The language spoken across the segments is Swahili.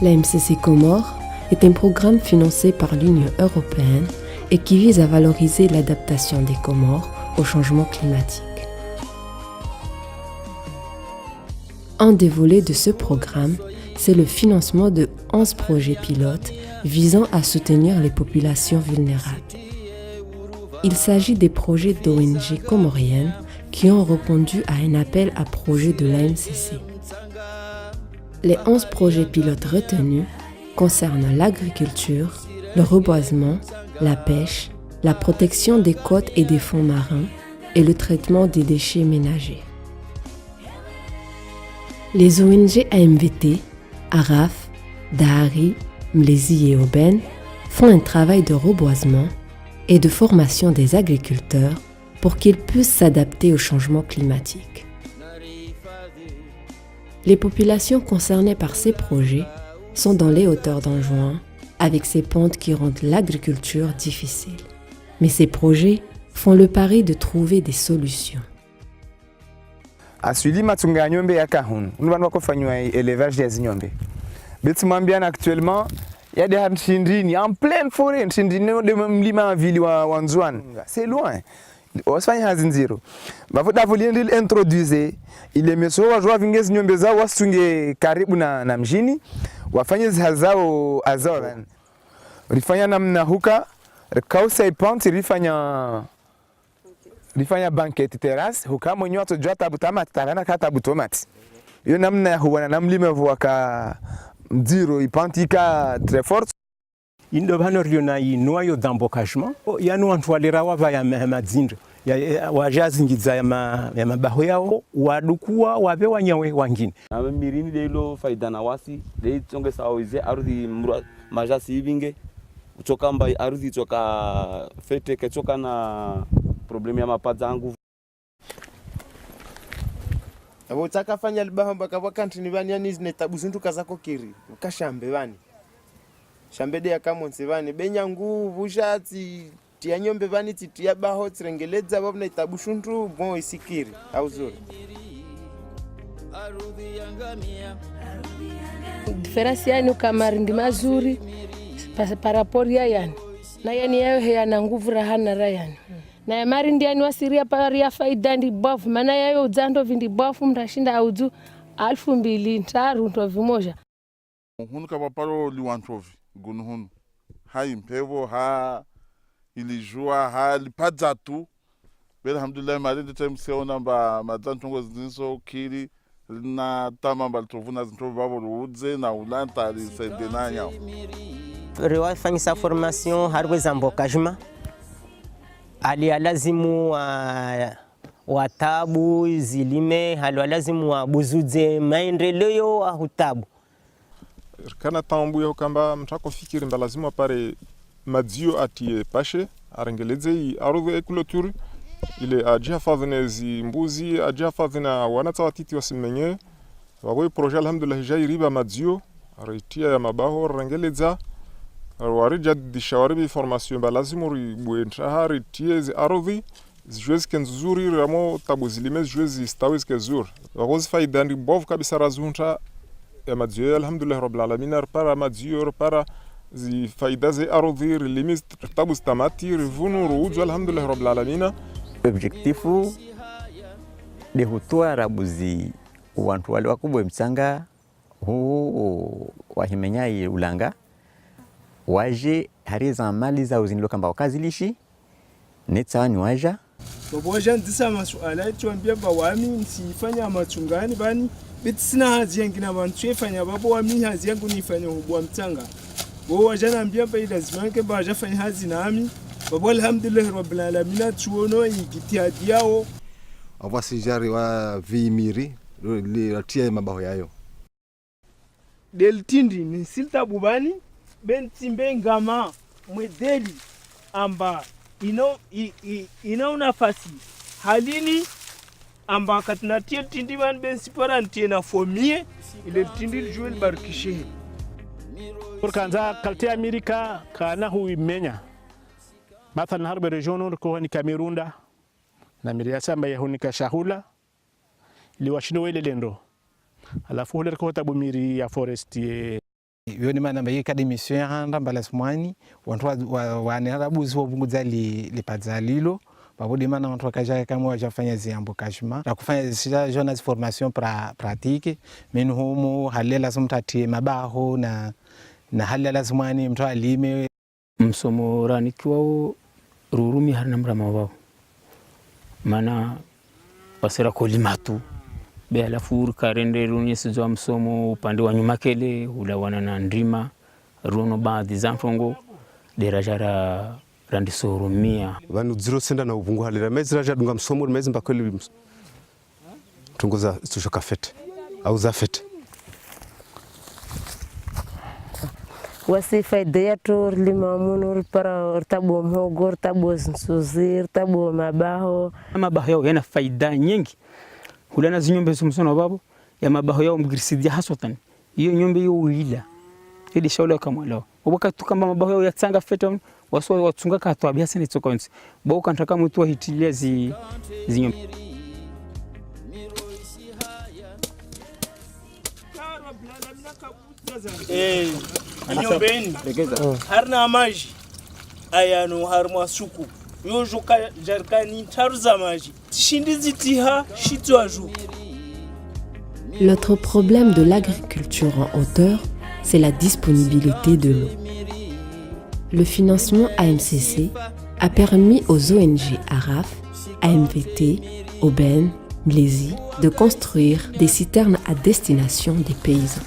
La MCC Comores est un programme financé par l'Union européenne et qui vise à valoriser l'adaptation des Comores au changement climatique. Un des volets de ce programme, c'est le financement de 11 projets pilotes visant à soutenir les populations vulnérables. Il s'agit des projets d'ONG comoriennes qui ont répondu à un appel à projets de l'AMCC. Les 11 projets pilotes retenus concernent l'agriculture, le reboisement, la pêche, la protection des côtes et des fonds marins et le traitement des déchets ménagers. Les ONG AMVT, ARAF, Dahari, Mlezi et Oben font un travail de reboisement et de formation des agriculteurs pour qu'ils puissent s'adapter au changement climatique. Les populations concernées par ces projets sont dans les hauteurs d'Anjouan, avec ces pentes qui rendent l'agriculture difficile. Mais ces projets font le pari de trouver des solutions. Asili matunga nyombe ya kahun, unwa wakofanywa élevage ya zinyombe. Betumambiana actuellement, il y a des Nshindini en pleine forêt, Nshindini de mlima vili wa Nzouan. C'est loin. Wasifanya hazinziro. Bafuta voliendi introduce ile meso wajua vingezi nyombe zao wasunge karibu na mjini, wafanye zao azao. Rifanya namna huka, kausa iponti rifanya banquet terrace, huka mwenye watu jua tabu tamati, tarana ka tabu tomati. Iyo namna huwa na mlima vuaka mziro ipantika très forte. Indo bano riona inuayo d'embocagement yanu antwalira wava ya mazinda ya wajazingiza ya mabaho yao wadukua wabe wanyawe wangine mirini deilo faida na wasi dei tonge sawize ardhi majasi ibinge kutoka mbai ardhi toka fete ketoka na problemu ya mapaza nguvu. Abo taka fanya libaho mpaka wakanti ni bani yani zine tabu zintu kazako kiri ukashambe bani shambede ya kamonse bani benya nguvu ushatsi tia nyombe bani tia baho tsirengeleza babna itabu shuntu bon isikiri au zuri diferensi yani ukamarindi mazuri paraporia yani na yani yao yana nguvu rahana rayani na ya marindi yani wasiria paria faida ndi bofu maana yao uzando vindi bofu mtashinda auzu 2000 ndo vimoja hunu kapaparo liwantrovi gunhunu hai mpevo ha ilijua ha lipadza tu bela alhamdulillah marindi temseona ba madzantongo zinso kili na tamamba tovuna zinto babo ruudze na ulanta lisedenanya rewa fanyisa formation harwe zambokajma ali lazimu watabu zilime hali lazimu wabuzuze maendeleo ahutabu kana tambu yo kamba mtako fikiri mba lazima pare madzio atie pashe arengeleze ardhi ecoloture ile ajihafadhina zi mbuzi ajihafadhina wanatawatiti wasimenye wawe projet alhamdulillah jairiba madzio aritia ya mabaho arengeleza warija dishawaribi formation mba lazima ribuentra haritie zi ardhi zijwezi kenzuri ramo tabu zilime zijwezi stawiz kezur wagozi faida ndi bov kabisa razunta ya madzio alhamdulillah rabbil alamin arpara madzio para zi faida ze ardhi limit tabu stamati rivunu ruuju alhamdulillah rabbil alamin. Objektifu de hutoa rabuzi wantu wale wakubwa msanga huu wahimenyai ulanga waje hariza mali za uzinilo kamba wakazilishi netsa ni waja babo waja ndisa masuala tuambia bawami msifanya machungani bani bitsina hazi yangu na bantu yefanya babo wami hazi yangu nifanya ubwa mtanga bo waja naambia ba lazima ke baja fanya hazi nami babo alhamdulillah rabbil alamin tuono igitiadi yao avasi jari wa vimiri li ratia mabaho yayo deltindi ni silta bubani bentimbe ngama mwedeli amba ina nafasi halini amba katnatia tindi ban ben siparantie na fomie ile tindi juel barkishe kanza kalte amerika kana huimenya mathalan harbe region ko ni kamerunda na miriasa ambaye hunika shahula liwashino wele lendo alafu hule ko tabumiri ya forest Yoni mana mbaye académicien handa mbalasmani wantu wanarabuzi wabunguza lipadzalilo babudi mana wantu wakaja kama wajafanya ziambukashima na kufanya zisha journals formation pratique min humu hali lazima tatie mabaho na hali lazima ni mtu alime msomo ranikiwa rurumi harina mrama wao mana wasira kolimatu be alafu karende runye sizwa msomo upande wa nyuma kele ulawana na ndima runo baadhi zantongo derajara randisorumia vanu dziro senda na ubungu halira mezi raja dunga msomo mezi mbakoli tungoza tushoka fete au za fete wasi faida yetu lima munur para tabo mhogo tabo nsuzir tabo mabaho yao yana faida nyingi hulana zinyombe sumsono babo ya mabaho yao mgirisidia haswatan hiyo nyombe hiyo uila ili shaula kama lao wakati kama mabaho yao yatsanga feta waswa watsunga katwa biasa ni tsokonsi bo kantaka mtu hitilia zinyombe nyombeni harna maji ayano harma suku yojo ka jarkani taruza maji tishindizi tiha shitwaju. L'autre problème de l'agriculture en hauteur, c'est la disponibilité de l'eau. Le financement AMCC a permis aux ONG ARAF, AMVT, Aubaine, Mlési de construire des citernes à destination des paysans.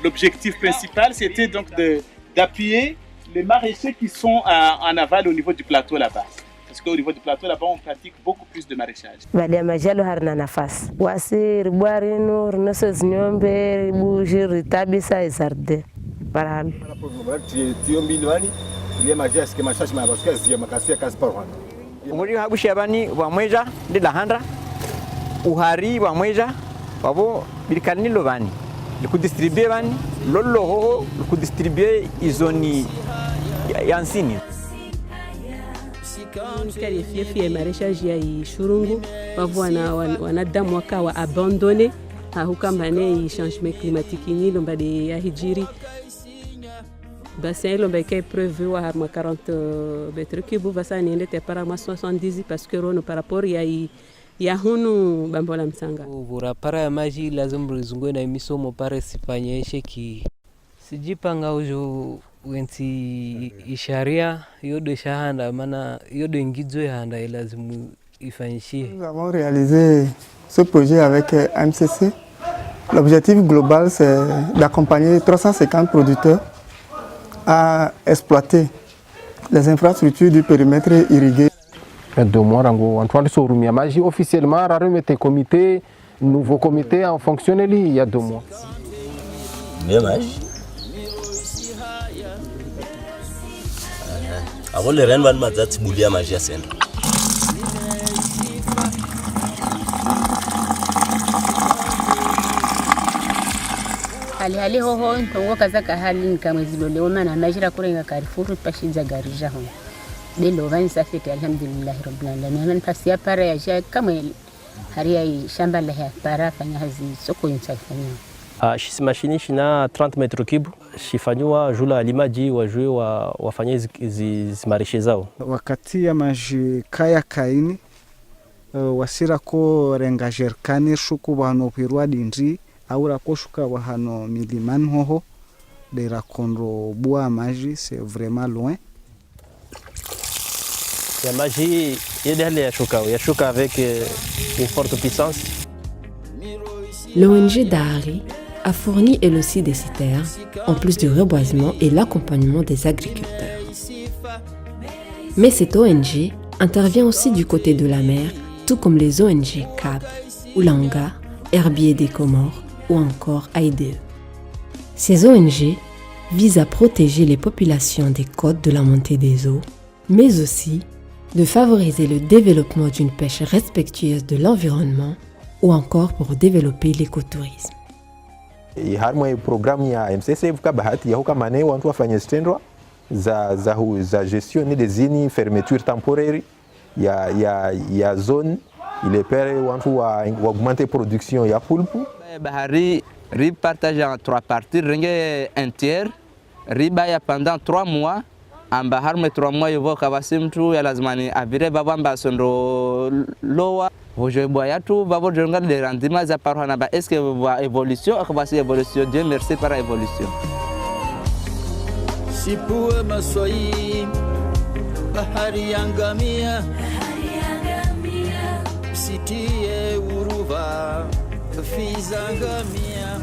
L'objectif principal, c'était donc d'appuyer les maraîchers qui sont en aval au niveau du plateau là-bas. Parce qu'au niveau du plateau là-bas, on pratique beaucoup plus de maraîchage. Valia majalo harna nafasi. Wasi ribwari no rnaso zinyombe bujiri tabisa izarde. Parhal. Tiombilwani ile majia ske mashashi mabasuka zia makasia kasi parhal. Umuri habushi abani wa mweja ndila handra uhari wa mweja wabo bilikanilo bani likudistribue bani lolo hoho likudistribue izoni yansini kali fifi ya maraîchage ya Shurungu wavo wanadamu wakawa abandonné hukambane changement climatique ni lomba de ya hijiri bassin lomba kay prévu wa harma 40 mètres cubes basa ni ndete para 70 parce que rono par rapport ya hunu bambola msanga vura para ya maji lazima rizungwe na misomo pare sifanyeshe ki sijipanga ujo wenti isharia yodo shahanda mana yodo ingizwe handa lazima ifanyishie. Nous avons réalisé ce projet avec AMCC. L'objectif global c'est d'accompagner 350 producteurs à exploiter les infrastructures du périmètre irrigué. De moi rango Antoine Sorumia maji officiellement remettre comité nouveau comité en fonctionnement il y a 2 mois. Maji avant le renouveau mazati bulia maji asenda hali hoho ntongo kazaka hali nikamwezi leo maana majira kurenga Carrefour pashinja garija ho lelo vani safeti alhamdulillah rabbil alamin man pasia para ya kama haria shamba la ya para fanya hazi soko insafanya mashini shina 30 metro cube shifanywa jula limaji wajue wafanye zimarishe zao wakati ya maji kaya kaini wasira ko renga jerkani shuku bano pirwa dindri aura ko shuka wahano miliman hoho de rakonro bois maji c'est vraiment loin. La magie yashuka avec une forte puissance. L'ONG Dahari a fourni elle aussi des citernes, en plus du reboisement et l'accompagnement des agriculteurs. Mais cette ONG intervient aussi du côté de la mer, tout comme les ONG CAP, Oulanga, Herbier des Comores ou encore AIDE. Ces ONG visent à protéger les populations des côtes de la montée des eaux, mais aussi de favoriser le développement d'une pêche respectueuse de l'environnement ou encore pour développer l'écotourisme. Harmo programu ya MCC vuka bahati ya huka mane wantu wafanye stendwa za gestion des zini fermeture temporaire ya zone ile pere wantu wa augmenter production ya pulpu bahari Rib partagé en 3 parties, ringue un tiers, riba pendant 3 mois, amba harme 3 mois yovo kawasimtu ya lazimani avire babamba sondo lowa. Hoje boyatu babo jonga de rendement za parhana ba est-ce que voit évolution akabasi évolution Dieu merci par évolution. Sipue maswai bahari yangamia sitie uruva fizangamia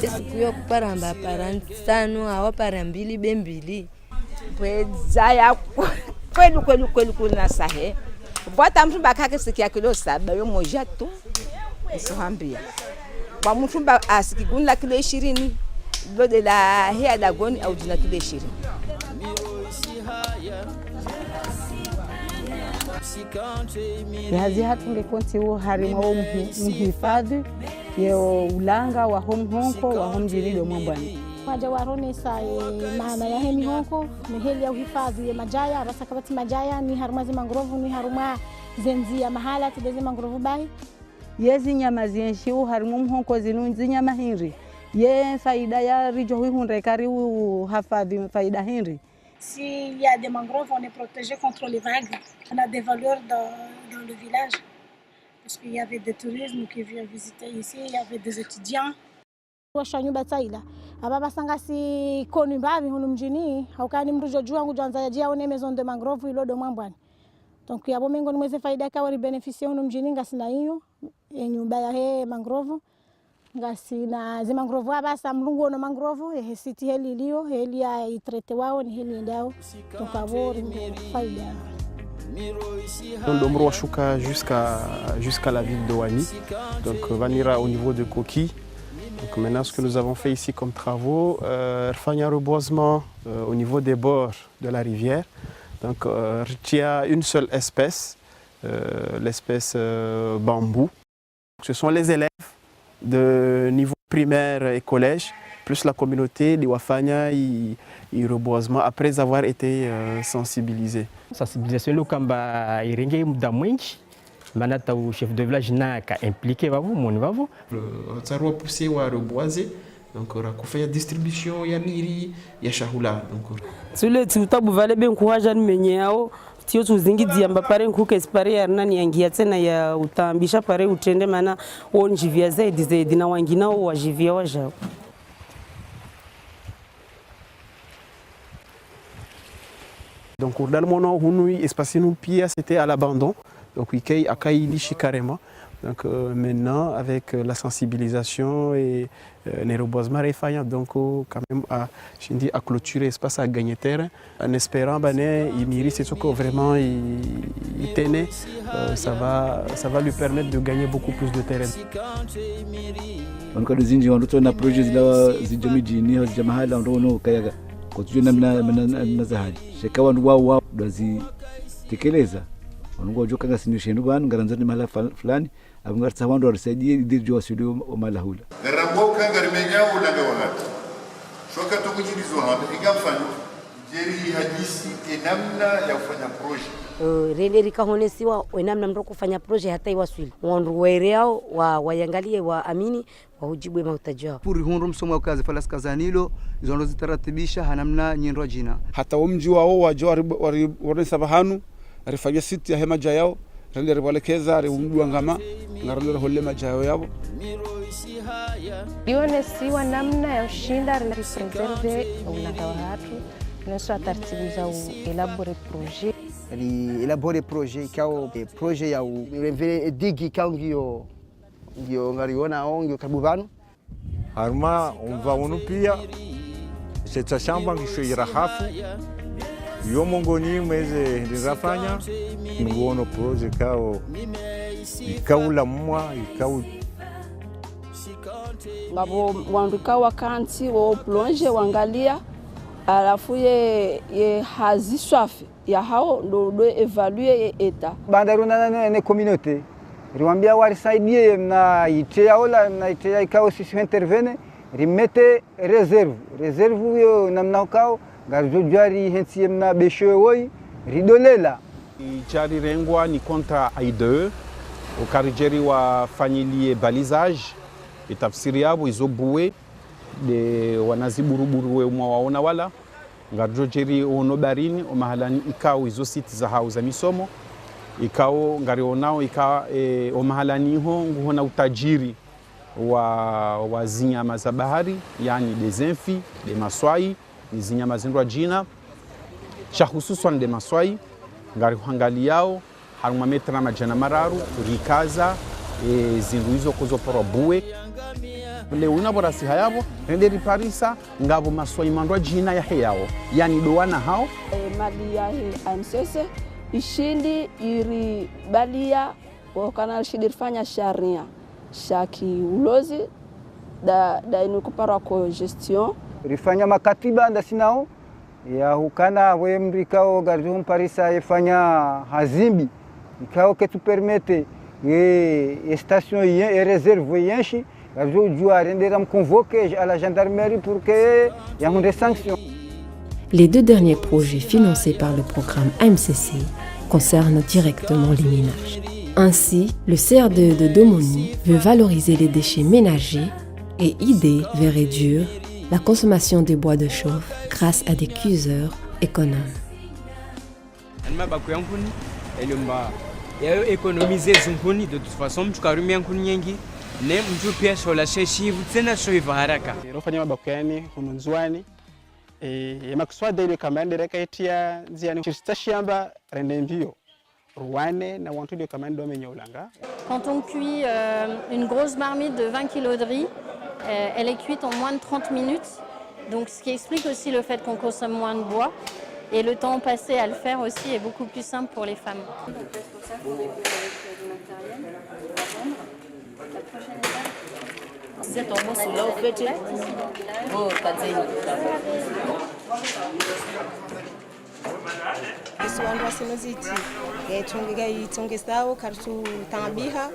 sikuyo kuparamba parantano awa parambili bembili pwezaya kweli kuna sahe bota mtu bakake sikia kilo 7 yo moja tu isihambia kwa mtu asikigunla kilo 20 lo de la hea dagoni au dina kilo 20 yazi hatunge konti wo harimo wo mhifadhi yo ulanga wa honko wa homjirido mwambani waja warone sa maana ya hemi honko miheli ya uhifadhi ya majaya rasa kabati majaya ni harumazi mangrovu ni haruma zenzia mahala tideze mangrovu bai yezi nyama zenshi wo harimo mhonko zinunzi nyama hinri ye faida ya rijo hunde kari hafadhi faida hinri. S'il y a des mangroves, on est protégé contre les vagues. On a des valeurs dans le village. Parce qu'il y avait des touristes qui viennent visiter ici, il y avait des étudiants. Washanyumba taila ababa sanga si koni bavi hunu mjini haukani mrujo jua ngujanza ya jia one maison de mangrove ilo do mwambani. Donc yabo mengo nimweze faida ka wari beneficie hunu mjini ngasina hiyo nyumba ya he mangrove ngasina zi mangrove abasa mlungu ono mangrove he siti heli iliyo heli ya itrete wao ni heli ndao tukabori faida. L'ombre washuka jusqu'à la ville de Wani, donc vanira au niveau de Koki. Donc maintenant ce que nous avons fait ici comme travaux, faire un reboisement au niveau des bords de la rivière. Donc il y a une seule espèce, l'espèce bambou. Ce sont les élèves de niveau primaire et collège, plus la communauté de Wafanya et reboisement après avoir été sensibilisés. Sensibilisation lo kamba irenge muda mwingi manata u chef de village na ka impliqué babu moni babu tsarwa pousser wa reboiser donc rakufanya distribution ya miri ya shahula donc sule tutabu vale ben kuhaja menye yao tio tuzingizi amba pare nkuke spare ya nani yangia tena ya utambisha pare utende mana onjivia zaidi na wangina wajivia wajao. Donc dans le monde espace nous pia c'était à l'abandon donc ikei akailishi carrément donc maintenant avec la sensibilisation et les reboisements réfaillants donc quand même à clôturer espace à gagner terrain en espérant bané il mérite c'est que vraiment il tenait ça va lui permettre de gagner beaucoup plus de terrain. Donc zinji watoto na project zijamijini au jamahala ndio kayaga kwa tujue namna za haji sheka wandu wao tekeleza wangu wajua kanga sinishendu bana ngaranzani mahala fulani abungartsa wandu warisaidie dirjo wasidio mala hula garamboka ngarimenyao na ngawahati shoka tukujilizo hapa igamfano jeri hadisi enamna ya kufanya project rele rikahonesiwa enamna mtu kufanya project hata iwaswili wandu waereao wayangalie waamini wahujibwe mahitaji yao puri hundu msomo wa kazi falas kazanilo zondo zitaratibisha hanamna nyendo jina hata umji wao wajua wari sabahanu rifanya siti ya hema jayao rende ribalekeza riumdua ngama ngarole holle majao yao ione siwa namna ya ushinda represerve ulanga watu noso taratibu za elabore projet ni elabore projet kao projet ya revele digi kao ngio ngariona ongio kabuvano harma umva unu pia chetsa shamba ngishoira hafu yo mongoni mweze ndizafanya ngono projet kao ikaula mwa ikau ngabo wanduka wakanti wo plonge wangalia alafu ye hazi swafi ya hao ndo evaluer eta bandaruna ne communauté riwambia warisaidie na itea ola na itea ikao sisi intervene rimete reserve yo namna kao garjojari hensi na besho woi ridolela ichari rengwa ni kontra I2 ukarijeri wa fanyilie balisage itafsiri yabo izobuwe de wanaziburuburu we mwawaona wala ngarjojeri ono barini omahalani ikao izo siti za hauza misomo ikao ngarionao ika omahalani ho nguhona utajiri wa zinyama za bahari yani des enfis des maswai ni zinyama zindwa jina cha hususan de maswai ngari hangaliao haruma metra majana mararu rikaza zindu hizo kuzopora buwe le unabora si hayabo renderi parisa ngabo maswai mandwa jina ya heyao yani doana hao mali ya AMCC ishindi iri balia wakana shidirfanya sharia shaki ulozi da inukupara ko gestion rifanya makatiba ndasinao ya hukana we mrikao garjum parisa ifanya hazimbi ikao que tu permette station et réserve yenshi garjum jua rendera me convoquer à la gendarmerie pour que y a des sanctions. Les 2 derniers projets financés par le programme AMCC concernent directement les ménages. Ainsi, le CR2 de Domoni veut valoriser les déchets ménagers et ID veut réduire la consommation des bois de chauffe grâce à des cuiseurs économes. Économiser zunkuni de toute façon mtukarumia nkuni nyingi ne mtu pia shola sheshi tena shoiva haraka rofanya mabakani hununzwani makuswada ile kama ndereka etia nziani chistashamba rende mbio ruane na wantu ile kama ndo menyaulanga. Quand on cuit une grosse marmite de 20 kg de riz, elle est cuite en moins de 30 minutes. Donc ce qui explique aussi le fait qu'on consomme moins de bois. Et le temps passé à le faire aussi est beaucoup plus simple pour les femmes. Wandu wasinoziti itongesawo karitu tambiha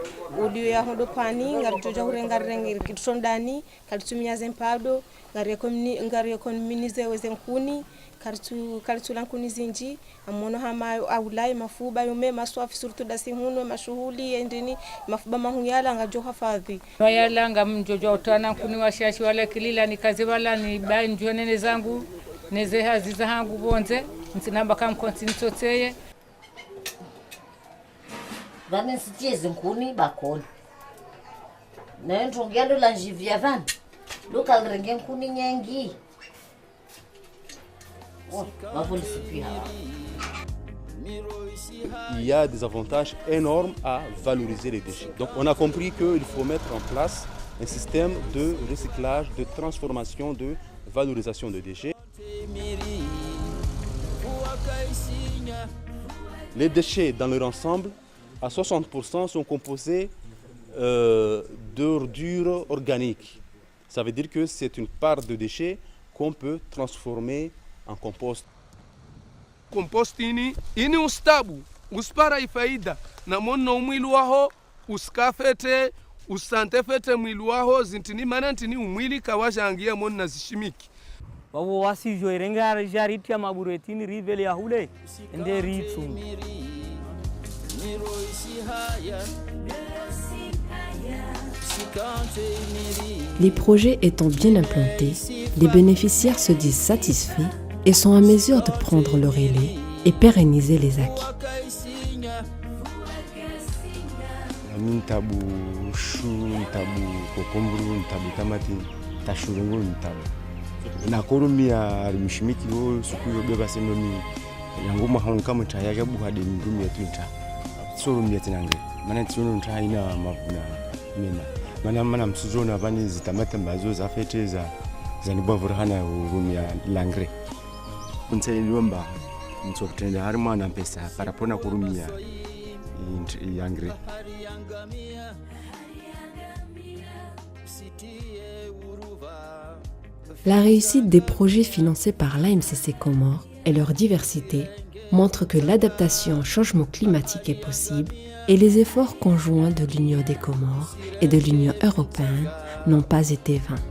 udio ya hondo pani ngarijoja hurengarengeri kitondani karitu minyaze mpado ngari economize wezenkuni karitu lankuni zinji amono hama aulai mafuba yome maswafi surtout dasihunwe mashuhuli endini mafuba mahunyala ngajo hafadhi wayala ngamjojo utana kuni washashi wala kilila nikaze wala ni banjwe nene zangu neze haziza hangu bonze nsinamba kam kontinitoteye vane sitie zinkuni bakona na ndongendo la njivia van local renge nkuni nyengi Il y a des avantages énormes à valoriser les déchets. Donc on a compris qu'il faut mettre en place un système de recyclage, de transformation, de valorisation de déchets. Les déchets dans leur ensemble, à 60% sont composés d'ordures organiques. Ça veut dire que c'est une part de déchets qu'on peut transformer en compost. Compost ini ustabu uspara ifaida na monna umwili waho uskafete usante fete mwili waho zintini manantini umwili kawajangia monna zishimiki wabo wasi joirenga jariti ya maburetini rivele ya hule ende ritsu. Les projets étant bien implantés, les bénéficiaires se disent satisfaits et sont en mesure de prendre le relais et pérenniser les acquis. Ntabu shu, ntabu kokomburu, ntabu tamati, tashurungu, ntabu. Na korumia mishimiki wo sukuyo beba senomi yangoma honka mutaya yabu hade ndumia twinta. Sorumia tinange. Mana tsiyono nta ina mema. Mana msuzona bani zitamata mbazo za fete za nibavurhana urumia langre. Ntsayilomba ntsokutenda harimo na pesa parapona kurumia yangre. La réussite des projets financés par l'AMCC Comores et leur diversité montrent que l'adaptation au changement climatique est possible et les efforts conjoints de l'Union des Comores et de l'Union européenne n'ont pas été vains.